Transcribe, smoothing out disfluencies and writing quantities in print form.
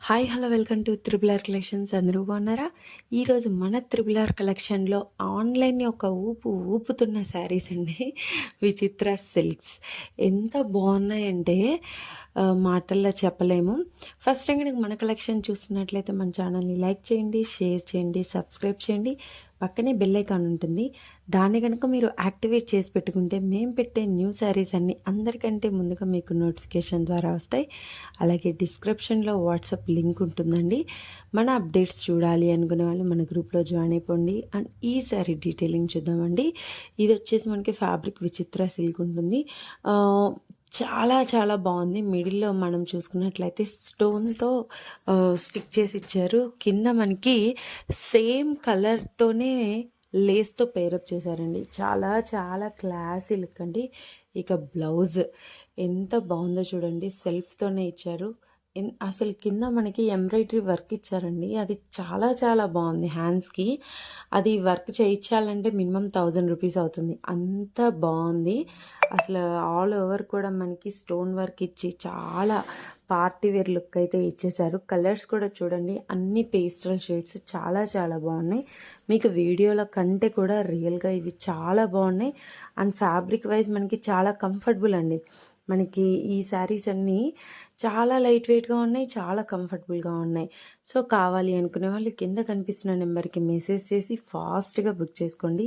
Hi hello welcome to triple R collections. అందరూ బాగున్నారా? ఈరోజు మన త్రిబుల్ ఆర్ కలెక్షన్లో ఆన్లైన్ ఒక ఊపుతున్న శారీస్ అండి. విచిత్ర సిల్క్స్ ఎంత బాగున్నాయంటే మాటల్లో చెప్పలేము. ఫస్ట్ టైం కనుక మన కలెక్షన్ చూస్తున్నట్లయితే మన ఛానల్ని లైక్ చేయండి, షేర్ చేయండి, సబ్స్క్రైబ్ చేయండి. పక్కనే బెల్ ఐకాన్ ఉంటుంది, దాన్ని కనుక మీరు యాక్టివేట్ చేసి పెట్టుకుంటే మేము పెట్టే న్యూ శారీస్ అన్నీ అందరికంటే ముందుగా మీకు నోటిఫికేషన్ ద్వారా వస్తాయి. అలాగే డిస్క్రిప్షన్లో వాట్సాప్ లింక్ ఉంటుందండి. మన అప్డేట్స్ చూడాలి అనుకునే వాళ్ళు మన గ్రూప్లో జాయిన్ అయిపోండి. అండ్ ఈ శారీ డీటెయిలింగ్ చూద్దామండి. ఇది వచ్చేసి మనకి ఫ్యాబ్రిక్ విచిత్ర సిల్క్ ఉంటుంది. చాలా చాలా బాగుంది. మిడిల్లో మనం చూసుకున్నట్లయితే స్టోన్తో స్టిక్ చేసి ఇచ్చారు. కింద మనకి సేమ్ కలర్తోనే లేస్తో పేరప్ చేశారండి. చాలా చాలా క్లాసీ లుక్ అండి. ఇక బ్లౌజ్ ఎంత బాగుందో చూడండి, సెల్ఫ్తోనే ఇచ్చారు. అసలు కింద మనకి ఎంబ్రాయిడరీ వర్క్ ఇచ్చారండి. అది చాలా చాలా బాగుంది. హ్యాండ్స్కి అది వర్క్ చేయించాలంటే మినిమం 1000 రూపీస్ అవుతుంది, అంత బాగుంది. అసలు ఆల్ ఓవర్ కూడా మనకి స్టోన్ వర్క్ ఇచ్చి చాలా పార్టీ వేర్ లుక్ అయితే ఇచ్చేసారు. కలర్స్ కూడా చూడండి, అన్ని పేస్టల్ షేడ్స్ చాలా చాలా బాగున్నాయి. మీకు వీడియోలో కంటే కూడా రియల్గా ఇవి చాలా బాగున్నాయి. అండ్ ఫ్యాబ్రిక్ వైజ్ మనకి చాలా కంఫర్టబుల్ అండి. మనకి ఈ శారీస్ అన్నీ చాలా లైట్ వెయిట్గా ఉన్నాయి, చాలా కంఫర్టబుల్గా ఉన్నాయి. సో కావాలి అనుకునే వాళ్ళు కింద కనిపిస్తున్న నెంబర్కి మెసేజ్ చేసి ఫాస్ట్గా బుక్ చేసుకోండి.